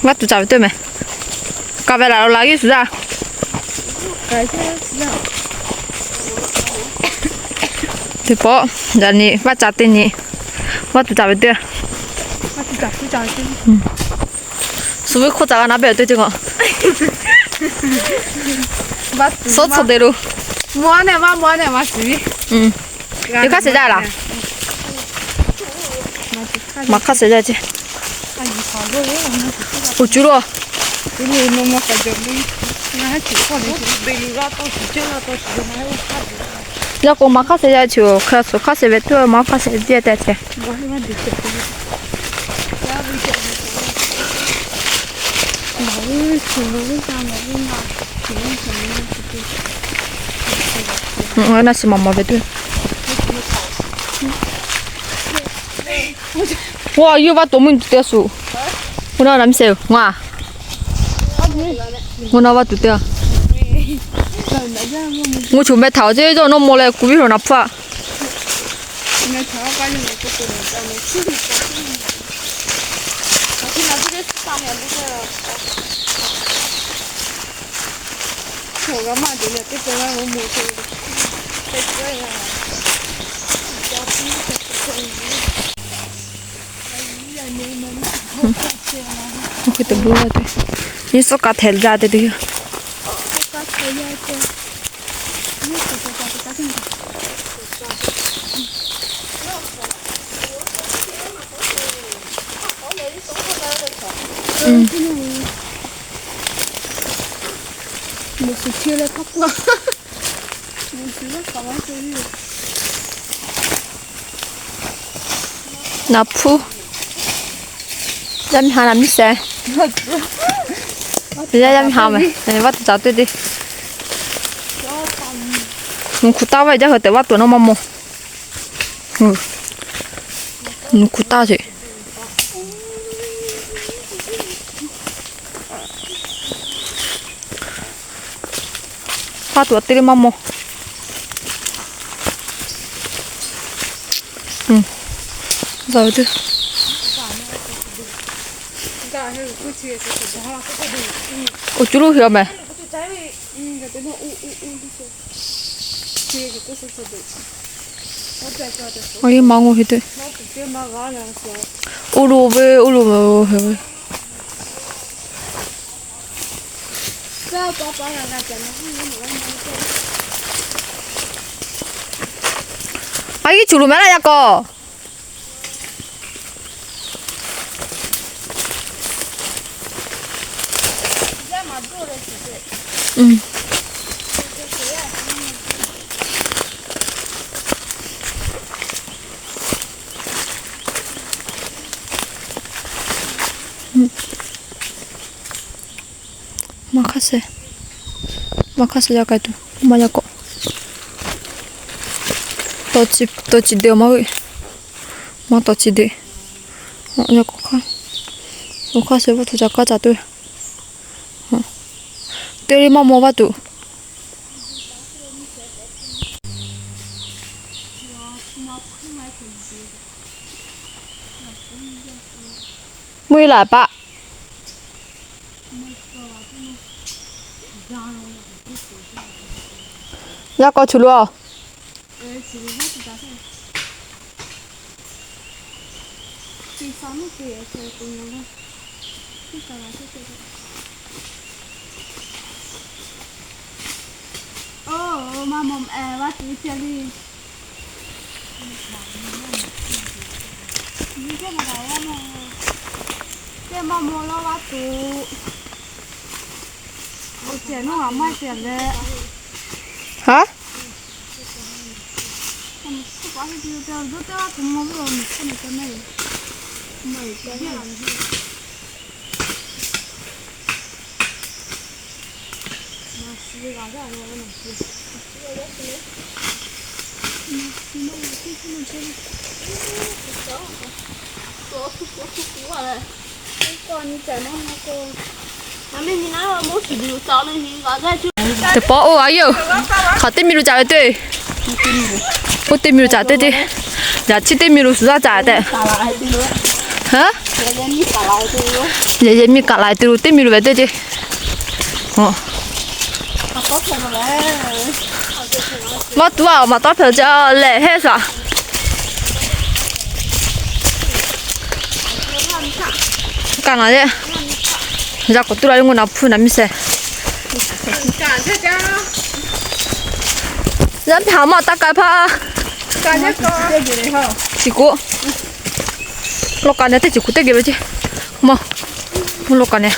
bắt tụi cháu tôi mày cà về là lấy cái gì ra thì bỏ giờ nè bắt chặt tên nè bắt tụi cháu tôi 수비 코자가 나베 어때 지금 소초대로 뭐하네 마 수비 이거 세자라 마카 세자지 오 줄어 야고 마카 세자지 그래서 카세 베토 마카 세자지 대체 하나씩 mamma vedo. 와, 이거 봐 너무 힘들었어. 오나 남세요. 와. 오나 봐 두대야. 뭐 좀 매 타지 저 너무 몰래 구비로 나빠. 그때 뭐야 돼? 이 쏙가 델자 돼요. 무슨 티를 갖고 와. 무슨 가만 소리. 나푸. 잠 하나 미세. 이제 잠 하면. 네, 왔다 자대디. 굿다와 이제 그때 왔다 너무 뭐. 굿다지. 파도 어때리 맘모. 그래서 어디? 어쩌로 해야매? 아이 망고 해도. 우루베 우루베. 아 이게 주로 매나 약간. 응. 마카세 약간도 만약고 또치 되어 마위 또치 돼 약간 마카세부터 작가자들 때리만 먹어도 mới lại bạ ra có chú luôn mà mồm bắt tí xe đi cái mà đấy mà cái mà mua nó bắt tụ tiền nó không mai tiền đấy hả quá thì tiêu tiêu rất là cũng mong rồi mình không cái này mày cái gì làm gì mà xí gà ra rồi mà xí 대 bỏ 아유 가 때미로 자야 돼 뭐 때미로 자야 되지 야치 때미로 수사 자야 돼 hả Giờ em đi cả lại thôi luôn. vậy mi cả lại từ tên mi về đây chứ Có thể mà đấy. mà tụi vào mà tao phải cho lệ hết sao cả nói đấy giờ có tụi nó muốn học phun làm gì Cả thế chứ. giờ thảo mà ta cái pa Cả nhất có. Cái gì đấy không? chỉ cố lúc cái này thì chỉ cố tới cái chứ mà lúc cái này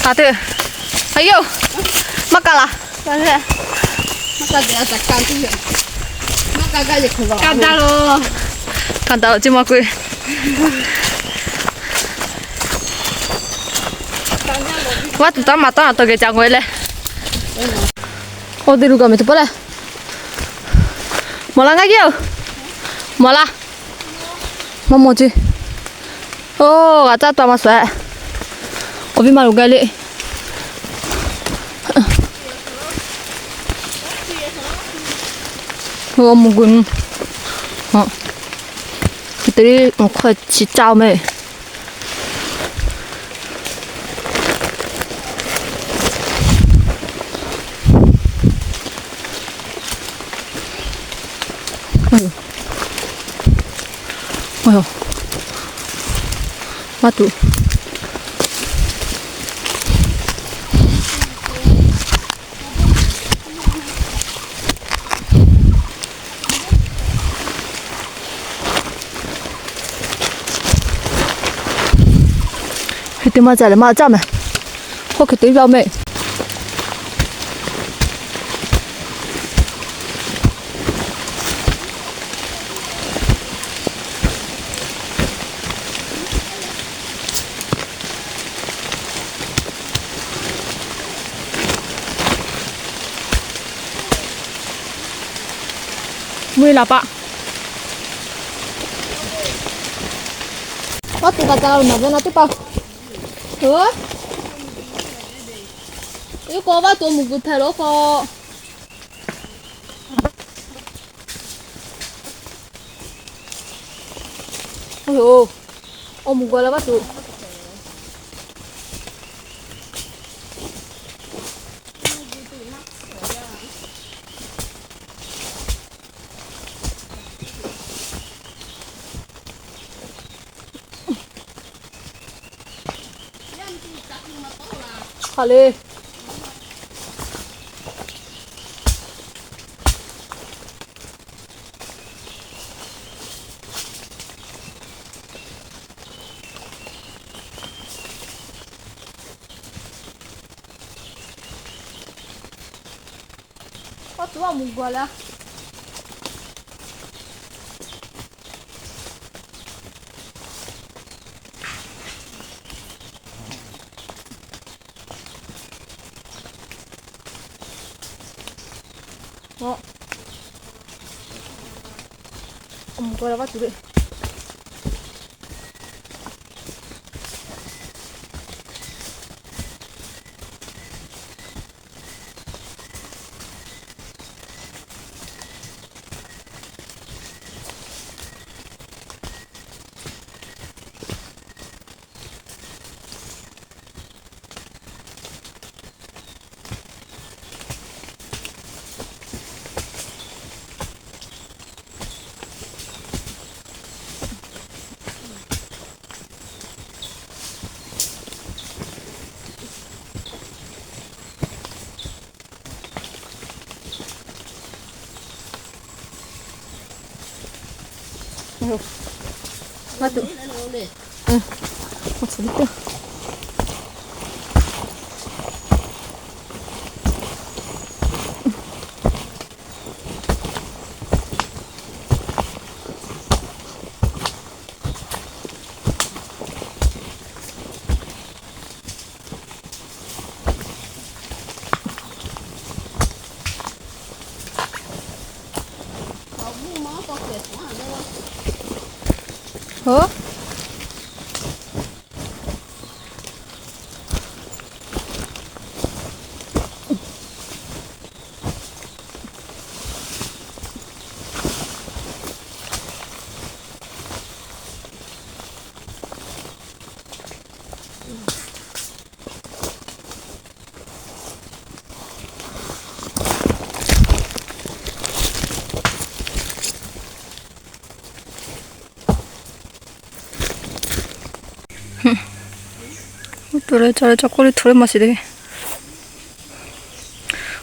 다들 아유 막가라 Cái Maka dia tekan tu. Maka gaya kau. 간다 로 간다 오지 마고 와 또 맞다 어떻게 장고 할래 어디로 가면 또 빨래 뭐라 가기요 뭐라 뭐 뭐지 오 가짜 또 맞어 어디 말로 갈래 어 먹은 그들이 커 진짜 매 어휴 맞도 thì mà giải là mà chăm này hoặc cái túi vào mẹ mười là bạn có tiền cả tao mà nó tiếp bao 어? 이거 봐, 또 먹고 태로서. 어휴, 먹어라 봐, 또. 빨리. 좋아 먹어라. 먹어라 봐 둘이. 맞죠? 응. 재밌다. 어? 또래 저래 꼬리 털에 맛이 되게.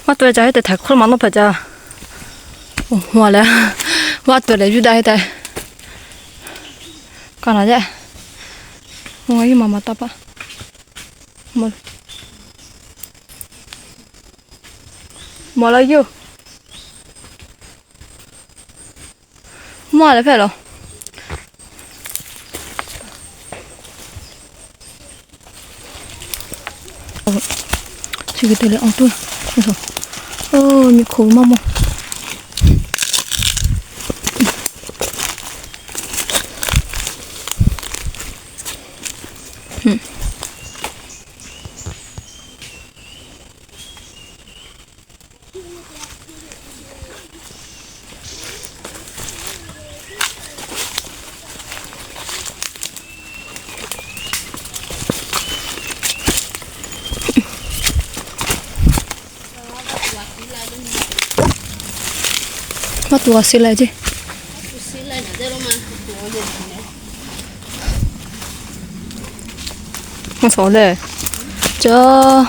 와 또래 자 해대 달콜 만 높아자. 와래 와 또래 주다 해대. 가나자. 뭔가 이 마마 따봐. 뭐라 이거? 뭐라 별로? 저기 들려 엉뚱 그래서 니 고마 뭐 Mắt tua xí lại chứ. Không sợ lệ. Cho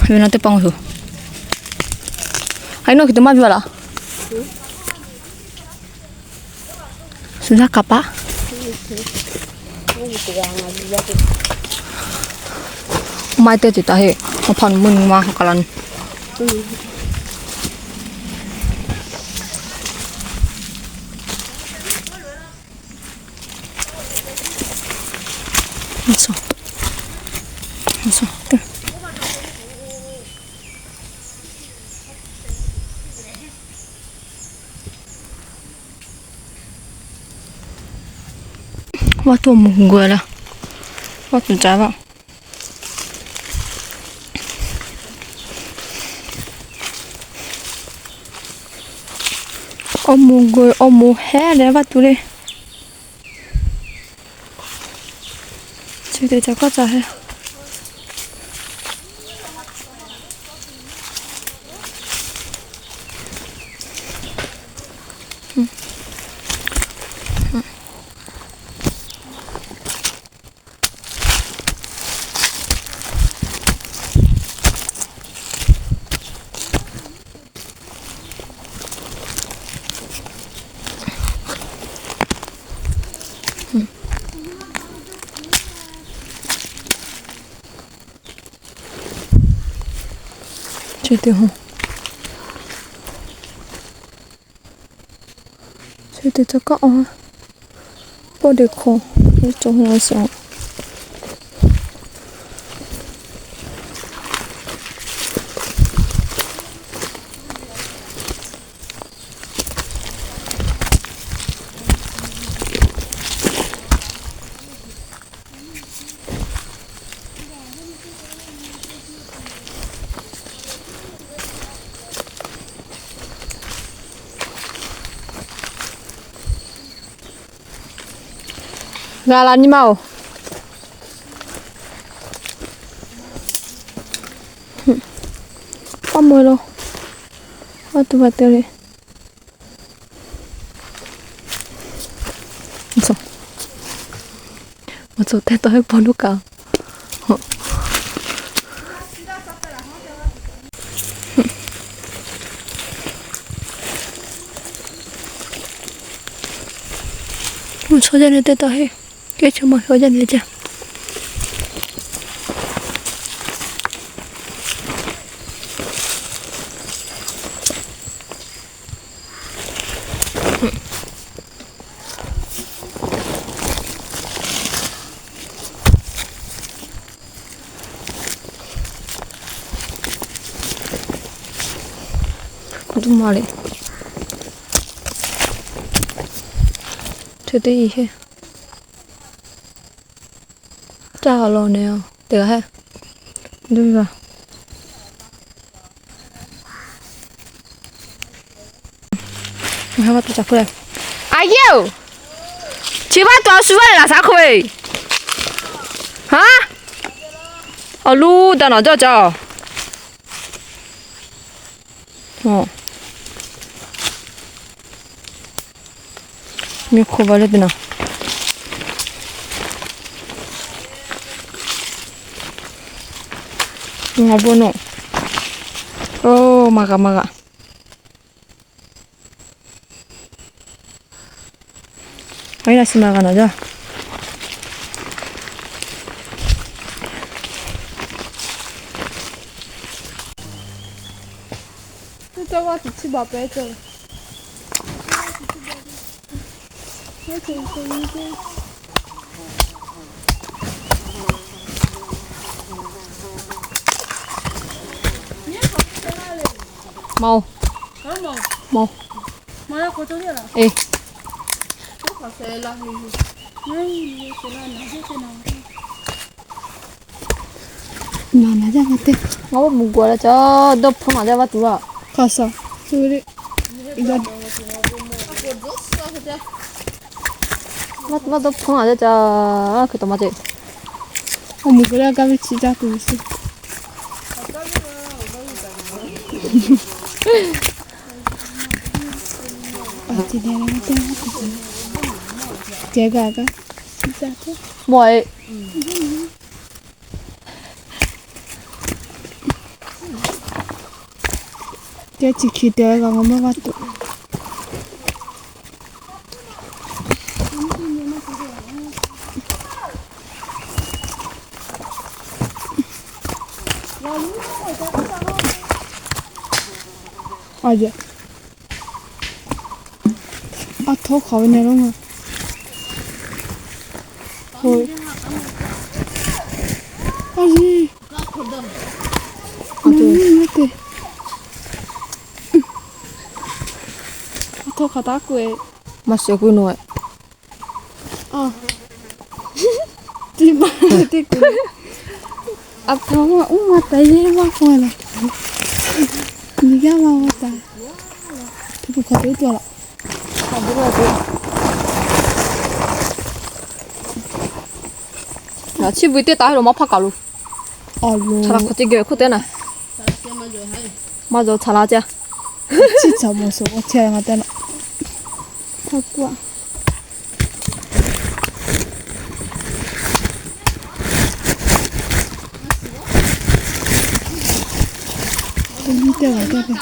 vì nó tiếp bóng thử. Hãy nói cái tụi mắt vừa là. Xin ra cặp á. Mai tết thì ta hệ. Nó phần mừng mà cả lần. 무서워. 와, 또 먹은 거야. 와, 좀 짧아. 어머, 해, 내가 둘이. 저기 저거자 해. 저기 호. 저기 저거 body 코 이쪽 홍어서. Gala animal. Amolo. Batu bateri. Masuk teh toh ponuka. 소전에 때다 해. 깨쳐 뭐 소전 내자. 무슨 말이? 저도 이해. 짜 얼렁네요. 내가 해. 누가? 해봤다 자 그래. 아유! 집안 또 수발라 사코이. 하? 알루 나 나자자. 미코 발레드나. Ngabono. Oh, maga. Ay, nasimaga na dyan.这我只吃宝贝走。我只吃一个。 Mau. Kamu Mau. mana kau tu dia lah? Eh. Kau pasal lah ni. Ni salah nak je nak. Mana aja mati. Ngapa mugua lah cah. Dah phone aja bat tua. Kasa. Suri. Ikan. Bat dah phone aja cah. Kita macam. Kamu kira kami cija tu sih. Tidak ada macam jaga kan? Cija tu. Moi. Dia cikgu dia kalau mau waktu. Aja. Thô khẩu này đúng không? Thôi. Aji. Aduh. Thô khẩu ta quê. Masih aku nuai. Di mana tu quê? Apa awak umat aja awak mana? Ni kan awak tak. Tu bukan itu lah. 야, 집을 때 따로 막 파가루. 알로. 잘한 거 찍겨, 그때나. 맞아, 잘하자. 진짜 무서워. 제가 나타나. 갖고 와. 밑에가 되게.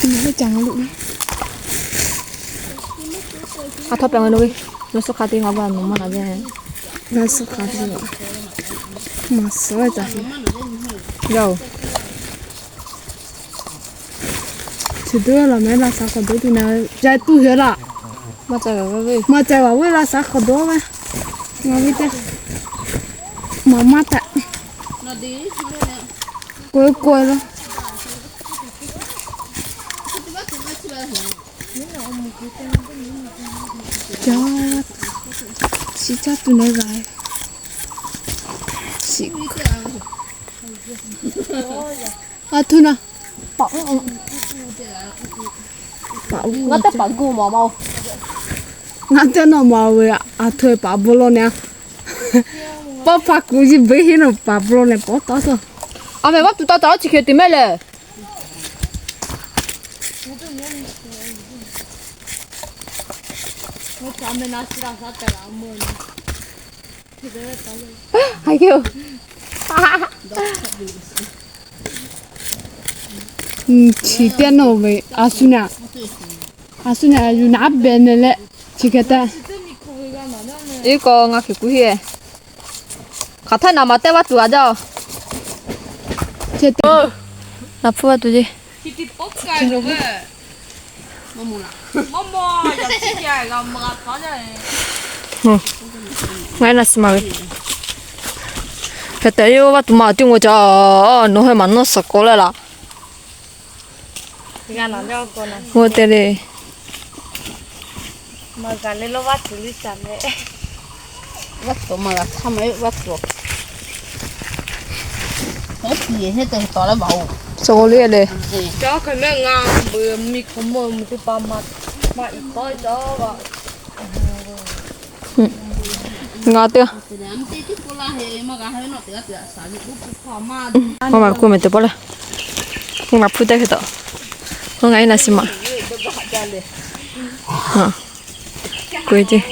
이거 장로. 아, 덮병을 놓이. 너서 가디 가봐, 너무 나지. 나서 가지고. 맞어, 자. 야, 지도에 라면 라사 거도 되나. 자, 또 해라. 맞아, 왜? 맞아, 와, 왜 라사 거도 와. 나비다. 마마다. 꼬이꼬이로. 자, 진짜 또 내가 해. 아, 투나. 나때 빠고 뭐. 나한테 너무 아토에 바블로냐. 빠빠 굳이 왜 해는 바블로네 뻗어서. 아, 왜 밥도 따다 지켜 때문에. 아이고. 지대노 왜 아수냐. 아수냐 유나 베네레 지겠다. 이거 nga khi kuhi. 같아 나 맞대 봤도 가자. 제대. 나 푸아 두지. Thì bốc cái rồi về. Mama, giờ chị chạy làm mà có này. ngay là smart. 그때 이거 봤도 막 뛰고 자. 너해 만났어 거래라. Gan nó cho con này. 뭐 때리. Mà cả lên nó bắt xử lý sẵn đấy. bắt tổ mà là tham ấy bắt tổ hết gì hết từ tỏ là bầu 저거 리에. Cho cái mẹ ngang bữa mi không mơ một cái ba mặt. Mà ít tới đó và nga tiêu. thì làm tí chút cô la hệ mà cả hơi nó tự tự xả những lúc khó mà 엄마 꾸면 돼 볼래. 엄마 푸대 해도. 응 아이 나시마. 그지.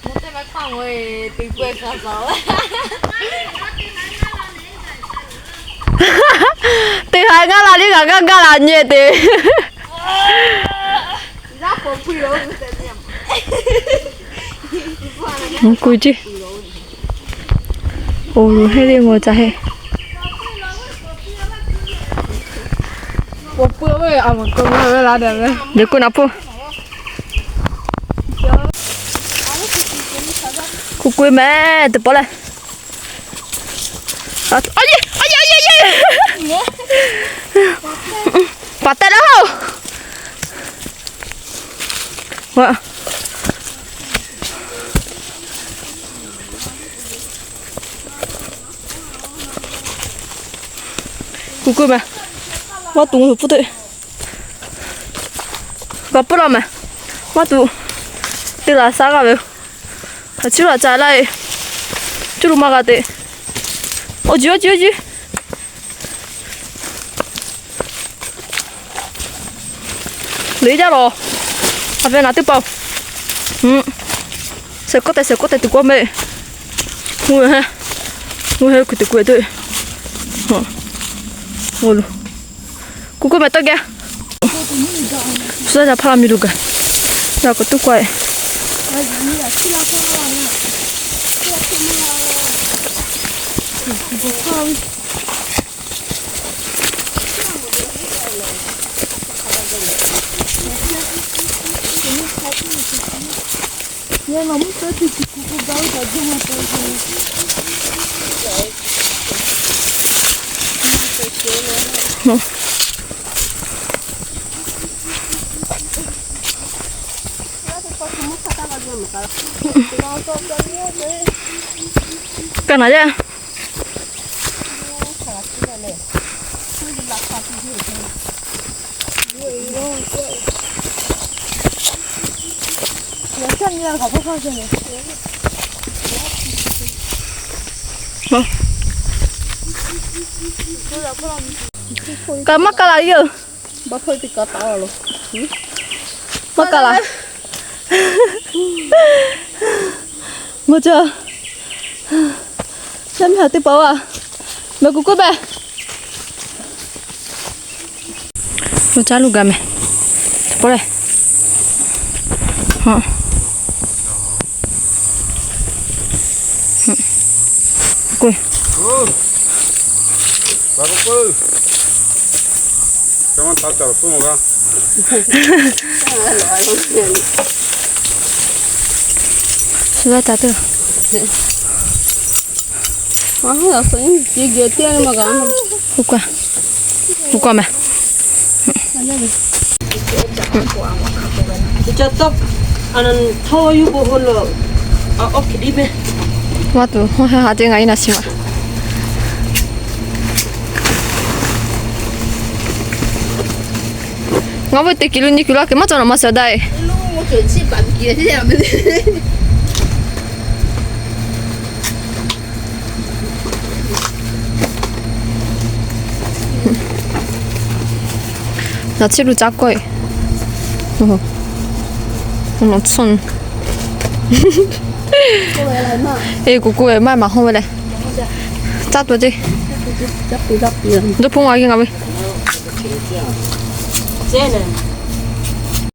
một cái bát khoang rồi bị quên cả rồi. Thì hai ngã là đi cả ngã là nhẹ thì. Rác của phi rồi. Không cùi chứ. Ồ, hay đi ngồi chả hay. Một bữa mới ăn một con mới là đẹp đấy. Để cô nạp vô. Cô quên mẹ, từ bỏ lại. Ôi gì. Bắt tay đó không? Wow. Cô quên mẹ. Quá tung rồi, phụ tử. Gặp bữa nào mẹ. Quá tung. Tức là sao cả vậy? Chứ là trái lại. Chứ mà gà tệ. Ôi chú. Lấy ra rồi. À bên nào tiếp bao. Sẽ có tay từ qua mẹ. Ngồi ha. Ngồi ha, từ quê tôi. Ngồi luôn. Cô mẹ tao kìa. Sudah dah paham juga. Dah aku tu kuat. Ya mama tadi cukup bau tadi mata. Cái này chứ? Cái mắc cái là gì? Bác hơi thì có tao rồi. Mắc cái là. Ngồi chưa? Xem hả tiếp bảo à? Mẹ cô bé. Nó trả luôn gà mẹ. Bỏ đây. Hả? Quỳ. Bà cô ơi. Cảm ơn tao chào tôi một cái. Sudah tak tu. Mahal rasanya gitu yang makan. Buka mẹ. Cho tóc anh thôi yêu bộ hôn lợ ốc đi bên Waduh, ada yang lain nasi mak. Ngapa tu kilo ni kilo kemat orang masih ada. Lu mau cuci pagi aja ya beli. 나 치루 작고 해. nó xuân. Ê cô ấy mai mà không về đây. Chắc tôi chứ. Tôi phong ai cái ngắm đi. Dễ này